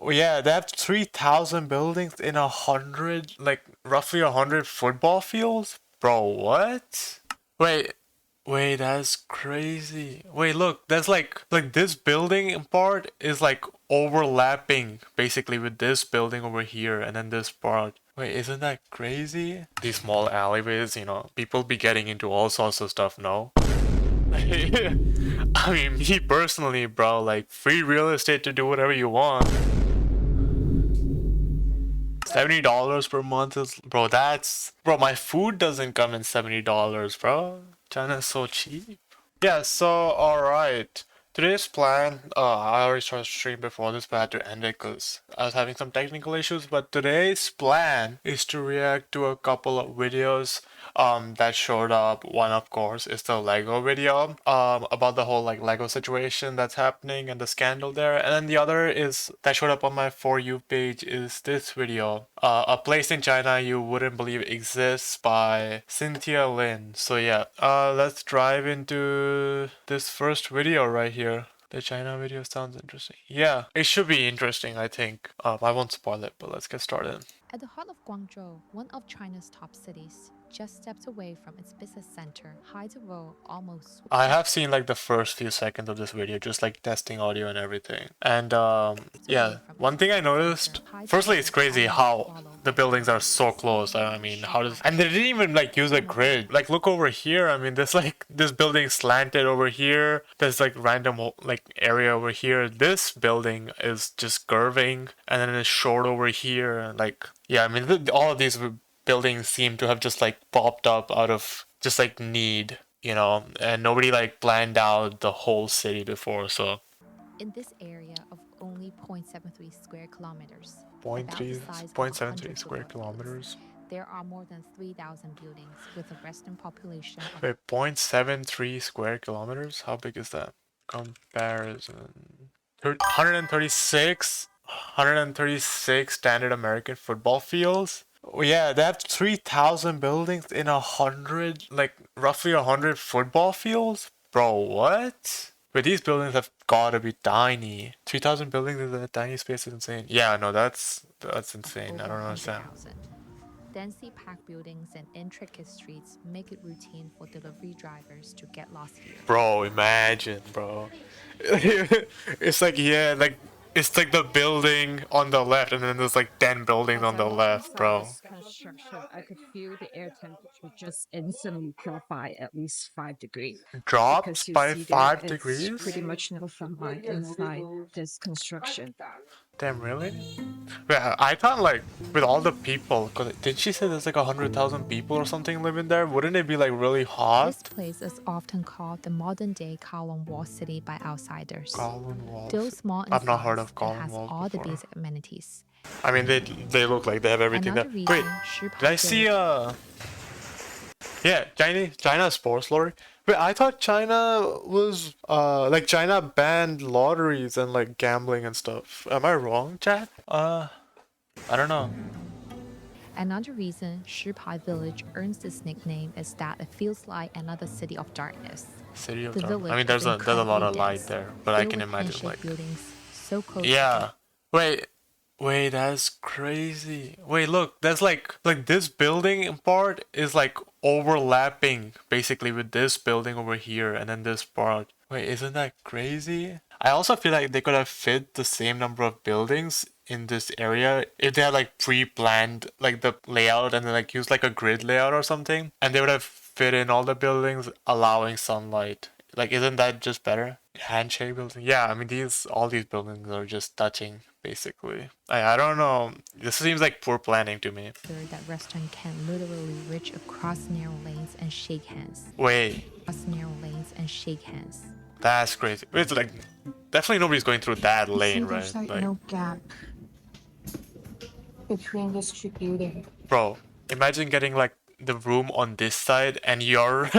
Yeah, they have 3,000 buildings in 100, like roughly 100 football fields? Bro, what? Wait, wait, that's crazy. Wait, look, that's like this building part is like overlapping basically with this building over here and then this part. Wait, isn't that crazy? These small alleyways, people be getting into all sorts of stuff, no? I mean, me personally, bro, like free real estate to do whatever you want. $70 per month is, bro, bro, my food doesn't come in $70, bro. China's so cheap. Yeah, so, alright. Today's plan, I already started stream before this, but I had to end it because I was having some technical issues. But today's plan is to react to a couple of videos that showed up. One, of course, is the Lego video about the whole like Lego situation that's happening and the scandal there. And then the other is that showed up on my For You page is this video, A Place in China You Wouldn't Believe Exists by Cynthia Lin. So yeah, let's dive into this first video right here. The China video sounds interesting. Yeah, it should be interesting, I think. I won't spoil it, but let's get started. At the heart of Guangzhou, one of China's top cities, just steps away from its business center, hides a row almost. I have seen like the first few seconds of this video, just like testing audio and everything. And yeah, one thing I noticed, firstly, it's crazy how the buildings are so close. I mean, how does, and they didn't even like use a grid. Like look over here. I mean, there's like this building slanted over here. There's like random like area over here. This building is just curving, and then it's short over here. Like yeah, I mean, all of these buildings seem to have just like popped up out of just like need, and nobody like planned out the whole city before, so. In this area of only 0.73 square kilometers, Point about three, the size of 0.73 100 square football fields, kilometers. there are more than 3,000 buildings with a resident population of Wait, 0.73 square kilometers? How big is that? Comparison. 136 standard American football fields? Oh, yeah, they have 3,000 buildings in 100, like roughly 100 football fields? Bro, what? But these buildings have gotta be tiny. 3,000 buildings in a tiny space is insane. Yeah, no, that's insane. I don't understand. Densely packed buildings and intricate streets make it routine for delivery drivers to get lost here. Bro, imagine, bro. It's like, yeah, like, it's like the building on the left, and then there's like 10 buildings on the left, bro. Construction, I could feel the air temperature just instantly drop by at least 5 degrees. Drops by 5 It's degrees? pretty much no sunlight inside this construction. Damn, really? Yeah, I thought like with all the people, cause did she say there's like 100,000 people or something living there? Wouldn't it be like really hot? This place is often called the modern-day Kowloon Wall City by outsiders. Kowloon Wall. Though small in I've not heard size, of Kowloon it has Wall all the before. basic amenities. I mean, they look like they have everything there. Another Wait, reason did I see yeah, China sports lottery? Wait, I thought China was like China banned lotteries and like gambling and stuff. Am I wrong, chat? I don't know. Another reason Shipai Village earns this nickname is that it feels like another city of darkness. City of The Dark. I village mean, there's is a lot of incredibly light dense, there, but I filled can with imagine hand-shaped like, buildings so close yeah. Wait, that's crazy. Wait, look, that's like this building part is like overlapping basically with this building over here and then this part. Wait, isn't that crazy? I also feel like they could have fit the same number of buildings in this area if they had like pre-planned like the layout and then like used like a grid layout or something, and they would have fit in all the buildings allowing sunlight. Like, isn't that just better? Handshake building? Yeah, I mean, all these buildings are just touching, basically. I don't know. This seems like poor planning to me. that restaurant can literally reach across narrow lanes and shake hands. Wait, Across narrow lanes and shake hands. that's crazy. It's like, definitely nobody's going through that lane, right? There's like Like, no gap between these two buildings. bro, imagine getting like the room on this side and your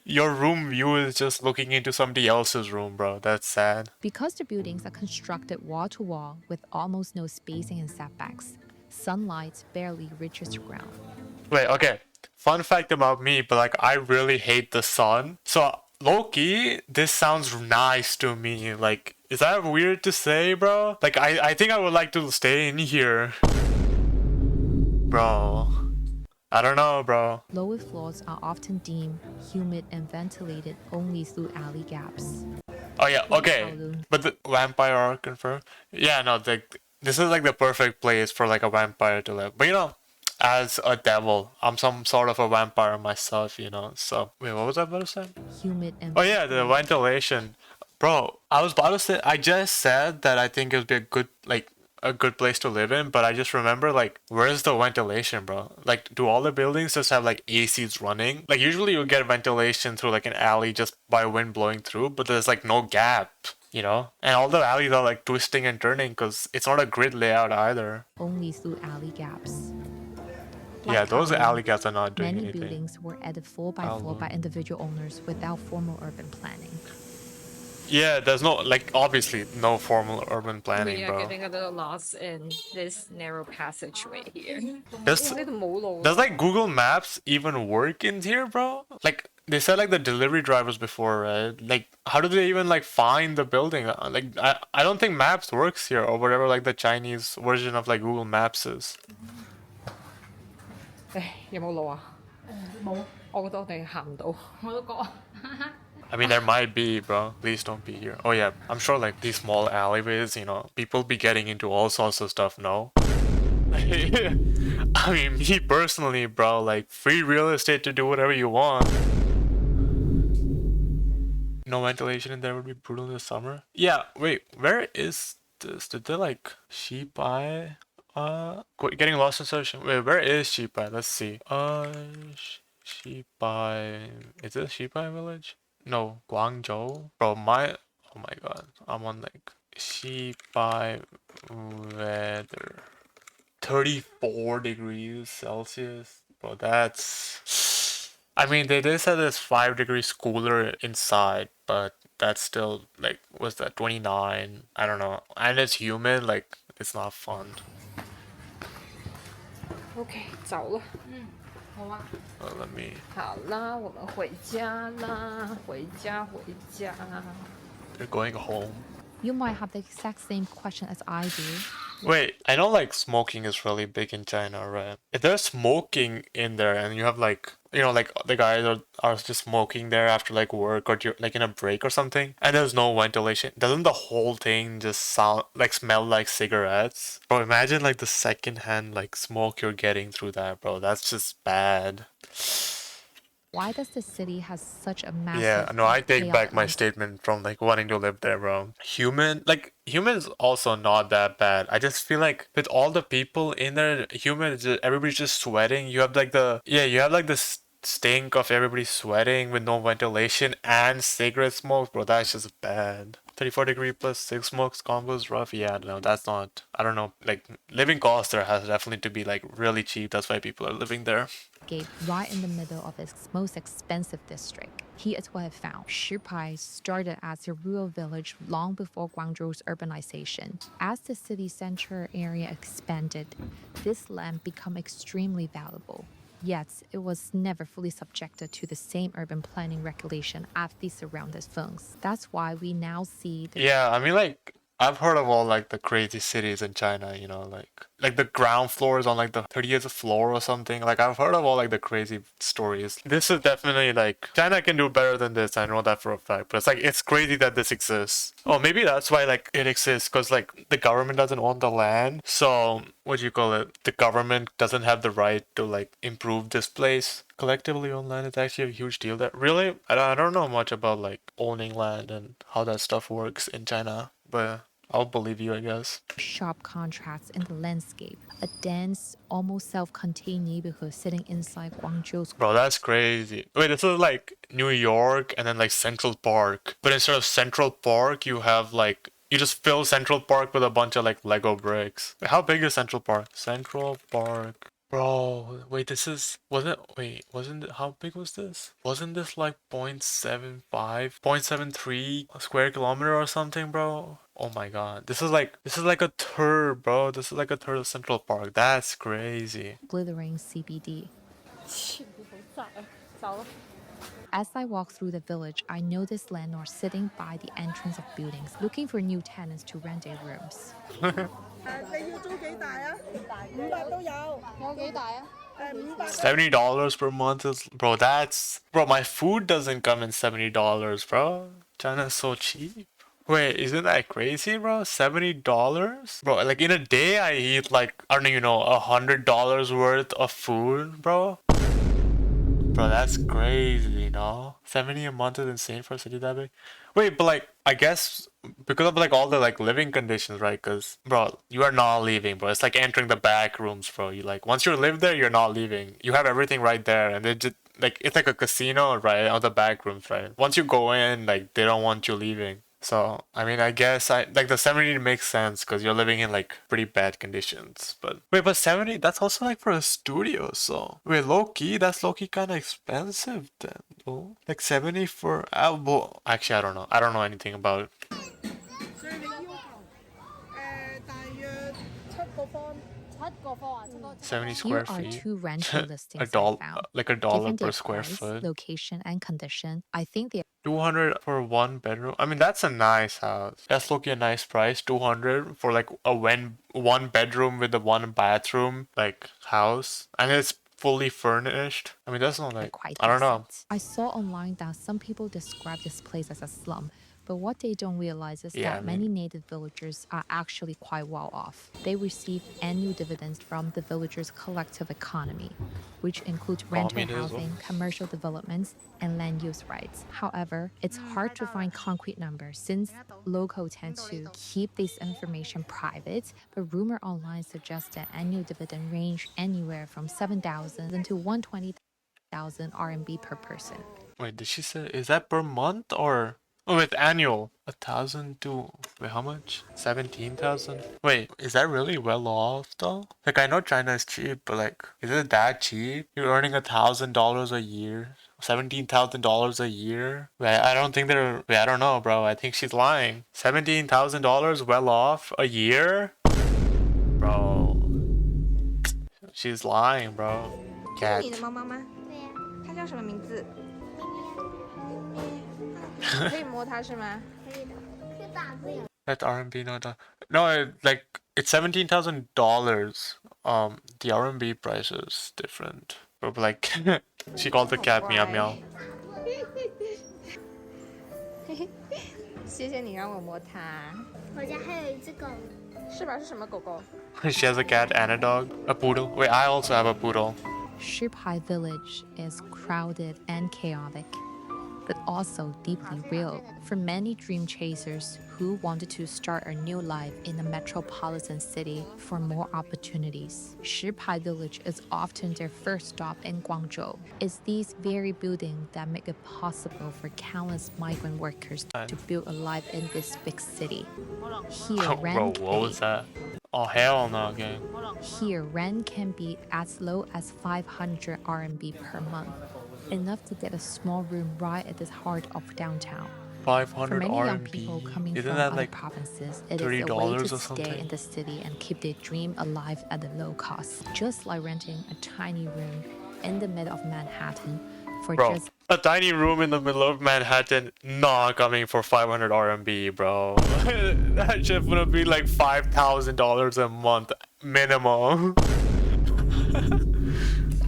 your room view is just looking into somebody else's room, bro. That's sad. Because the buildings are constructed wall to wall with almost no spacing and setbacks, sunlight barely reaches the ground. Wait, okay. Fun fact about me, but like I really hate the sun. So low-key, this sounds nice to me. Like Is that weird to say, bro? Like, I think I would like to stay in here. Bro. I don't know, bro. Lower floors are often deemed humid and ventilated only through alley gaps. Oh yeah, okay. Kowloon. But the vampire are confirmed. Yeah, no, this is like the perfect place for like a vampire to live. But you know, as a devil, I'm some sort of a vampire myself, you know. So wait, what was I about to say? Humid and Oh yeah, the ventilation. Bro, I was about to say I just said that I think it would be a good place to live in, but I just remember like where's the ventilation, bro? Like do all the buildings just have like ACs running? Like usually you get ventilation through like an alley just by wind blowing through, but there's like no gap, you know? And all the alleys are like twisting and turning because it's not a grid layout either. only through alley gaps. Yeah, Like those Kowloon, alley gaps are not doing many anything. buildings were added floor by floor by individual owners without formal urban planning. Yeah, there's no like obviously no formal urban planning, We are bro. getting a little lost in this narrow passageway here. Does like Google Maps even work in here, bro? Like they said like the delivery drivers before, right? Like how do they even like find the building? Like I don't think Maps works here or whatever like the Chinese version of like Google Maps is. 有冇路啊？冇，我覺得我哋行唔到。我都覺。I mean, there might be, bro. Please don't be here. Oh yeah, I'm sure like these small alleyways, you know, people be getting into all sorts of stuff, no? I mean, me personally, bro, like free real estate to do whatever you want. No ventilation in there would be brutal this summer. Yeah, wait, where is this? Did they like sheep eye? Getting lost in search. Wait, where is sheep eye? Let's see. Sheep eye. Is this sheep eye village? No, Guangzhou. Bro, oh my god, I'm on like sheep eye weather. 34 degrees Celsius. Bro, that's. I mean, they did say it's 5 degrees cooler inside, but that's still like, what's that, 29? I don't know. And it's humid, like, it's not fun. OK，走了。好啊。Let me. 好啦，我们回家啦，回家回家。You're going home. You might have the exact same question as I do. Wait, I know like smoking is really big in China, right? If there's smoking in there and you have like, you know, like the guys are just smoking there after like work or like in a break or something, and there's no ventilation, doesn't the whole thing just smell like cigarettes? Bro, imagine like the secondhand like smoke you're getting through that, bro. That's just bad. Why does the city has such a massive Yeah, no, I take layout back my on- statement from like wanting to live there, bro. Human's also not that bad. I just feel like with all the people in there, everybody's just sweating. You have like the stink of everybody sweating with no ventilation and cigarette smoke, bro. That's just bad. 34-degree plus 6 smokes combo is rough. Yeah, no, that's not. I don't know. Like living cost there has definitely to be like really cheap. That's why people are living there. gate right in the middle of its most expensive district. Here's what I found. Shipai started as a rural village long before Guangzhou's urbanization. As the city center area expanded, this land became extremely valuable. Yet, it was never fully subjected to the same urban planning regulation as the surrounding things. That's why we now see the Yeah, I mean, like, I've heard of all like the crazy cities in China, you know, like the ground floor is on like the 30th floor or something. Like I've heard of all like the crazy stories. This is definitely like China can do better than this. I know that for a fact. But it's like it's crazy that this exists. Oh, maybe that's why like it exists because like the government doesn't own the land. So what do you call it? The government doesn't have the right to like improve this place. Collectively owned land is actually a huge deal. That really, I don't know much about like owning land and how that stuff works in China, but I'll believe you, I guess. sharp contrasts in the landscape. A dense, almost self-contained neighborhood sitting inside Guangzhou's Bro, that's crazy. Wait, this is like New York and then like Central Park. But instead of Central Park, you have like you just fill Central Park with a bunch of like Lego bricks. Wait, how big is Central Park? Central Park. Bro, wait, wasn't it, how big was this? Wasn't this like 0.75, 0.73 square kilometer or something, bro? Oh my god. This is like a third, bro. This is like a third of Central Park. That's crazy. glittering CBD. As I walk through the village, I notice landlords sitting by the entrance of buildings, looking for new tenants to rent their rooms. $70 per month is, bro, that's, bro, my food doesn't come in $70, bro. China's so cheap. Wait, isn't that crazy, bro? $70? Bro, like in a day I eat like, I don't even know, $100 worth of food, bro. Bro, that's crazy, no? 70 a month is insane for a city that big. Wait, but like, I guess because of like all the like living conditions, right? Because, bro, you are not leaving, bro. It's like entering the back rooms, bro. You like, once you live there, you're not leaving. You have everything right there, and they just, like, it's like a casino, right? On the back rooms, right? Once you go in, like, they don't want you leaving. So, I mean, I guess like the 70 makes sense because you're living in like pretty bad conditions. But wait, but 70, that's also like for a studio. So, wait, low key, that's low key kind of expensive then, though. Like 70 for, well, actually, I don't know. I don't know anything about it. 70 Here square are feet. two rental listings I $1, found. like $1 Given per their square price, foot. location, and condition, I think they 200 for one bedroom. I mean, that's a nice house. That's looking a nice price. 200 for like a one bedroom with a one bathroom like house, and it's fully furnished. I mean, that's not are like, quite I don't know. decent. I saw online that some people describe this place as a slum, but what they don't realize is Yeah, that I mean- many native villagers are actually quite well off. They receive annual dividends from the villagers' collective economy, which includes rental Communism. housing, commercial developments, and land use rights. However, it's hard to find concrete numbers since locals tend to keep this information private, but rumor online suggests that annual dividend range anywhere from 7,000 to 120,000 RMB per person. Wait, did she say, is that per month or? Oh, with annual. 1,000 to, wait, how much? 17,000? Wait, is that really well off though? Like, I know China is cheap, but like, is it that cheap? You're earning $1,000 a year? $17,000 a year? Wait, I don't think they're, wait, I don't know, bro. I think she's lying. $17,000 well off a year? Bro. She's lying, bro. 这 Cat. 是你的猫猫吗？对呀、它叫什么名字？可以摸它是吗？可以的，可打字呀。 That's RMB, not no. Like it's $17,000. The RMB price is different. But like, she called the cat meow meow. 谢谢你让我摸它，我家还有一只狗，是吧？是什么狗狗？ She has a cat and a dog, a poodle. Wait, I also have a poodle. Shipai Village is crowded and chaotic, but also deeply real for many dream chasers who wanted to start a new life in a metropolitan city for more opportunities. Shipai Village is often their first stop in Guangzhou. It's these very buildings that make it possible for countless migrant workers to build a life in this big city. Here, Oh, bro, rent what was that? Oh hell no, gang. Here, rent can be as low as 500 RMB per month, enough to get a small room right at the heart of downtown. For 500 many young people RMB. coming Isn't from that other like provinces, it is a way $30 to or stay something? in the city and keep their dream alive at a low cost. Just like renting a tiny room in the middle of Manhattan for Bro, just a tiny room in the middle of Manhattan, not coming for 500 RMB, bro. That shit would be like $5,000 a month minimum.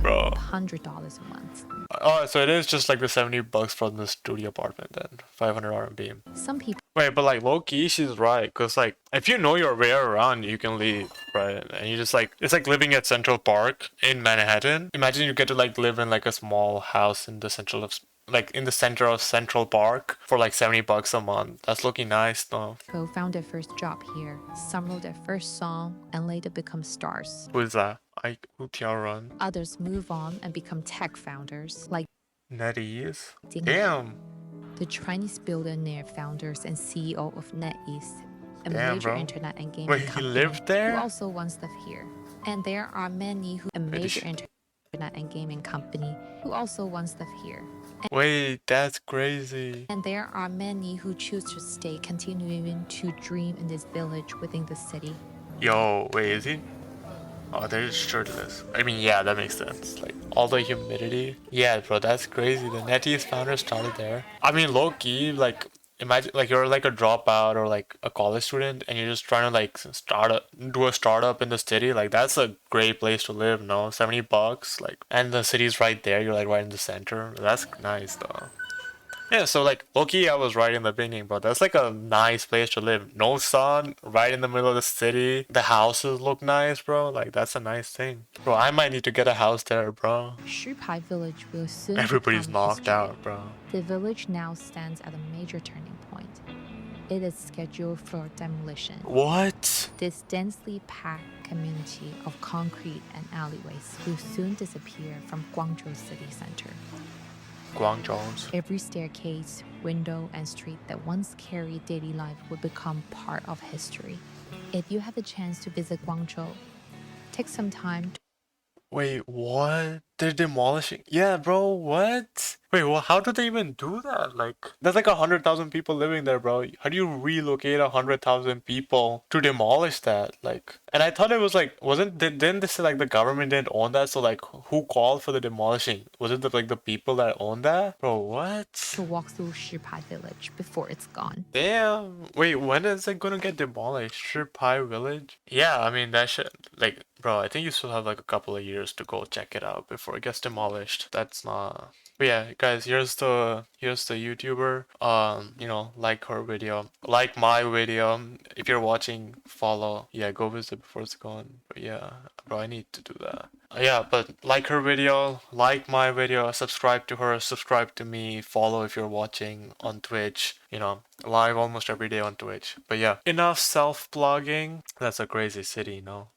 Bro. $100 a month. Oh, so it is just like the $70 from the studio apartment then. 500 RMB. Some people Wait, but like low key, she's right. Cause like if you know your way around, you can leave, right? And you just like, it's like living at Central Park in Manhattan. Imagine you get to like live in like a small house in the central of, like in the center of Central Park for like $70 a month. That's looking nice though. found their first job here. Some wrote their first song and later become stars. Who is that? Run. Others move on and become tech founders, like NetEase. Ding, Damn. the Chinese billionaire founders and CEO of NetEase, a Damn, major bro. internet and gaming Wait, he company, lived there? who also once lived here. And there are many who a major sh- internet and gaming company who also once lived here. Wait, that's crazy. And there are many who choose to stay, continuing to dream in this village within the city. Yo, wait, is he? Oh, they're shirtless. I mean, yeah, that makes sense. Like, all the humidity. Yeah, bro, that's crazy. The NetEase founder started there. I mean, low key, like, imagine, like, you're like a dropout or like a college student and you're just trying to like do a startup in the city. Like, that's a great place to live, no? $70, like, and the city's right there. You're like right in the center. That's nice, though. Yeah, so like Loki, I was right in the beginning, bro. That's like a nice place to live. No sun, right in the middle of the city. The houses look nice, bro. Like that's a nice thing. Bro, I might need to get a house there, bro. Shipai village will soon Everybody's become knocked history. out, bro. The village now stands at a major turning point. It is scheduled for demolition. What? This densely packed community of concrete and alleyways will soon disappear from Guangzhou city center. Guangzhou's. Every staircase, window, and street that once carried daily life will become part of history. If you have the chance to visit Guangzhou, take some time to Wait, what? They're demolishing? Yeah, bro, what? Wait, well, how do they even do that? Like, there's like 100,000 people living there, bro. How do you relocate 100,000 people to demolish that? Like, and I thought it was like, didn't they say like the government didn't own that? So like, who called for the demolishing? Was it like the people that own that? Bro, what? walk through Shipai village before it's gone. Damn. Wait, when is it gonna get demolished? Shipai Village? Yeah, I mean, that should, like, bro, I think you still have like a couple of years to go check it out before it gets demolished. That's not. But yeah, guys, here's the YouTuber. You know, like her video, like my video. If you're watching, follow. Yeah, go visit before it's gone. But yeah, bro, I need to do that. Yeah, but like her video, like my video, subscribe to her, subscribe to me, follow if you're watching on Twitch. You know, live almost every day on Twitch. But yeah, enough self-blogging. That's a crazy city, no?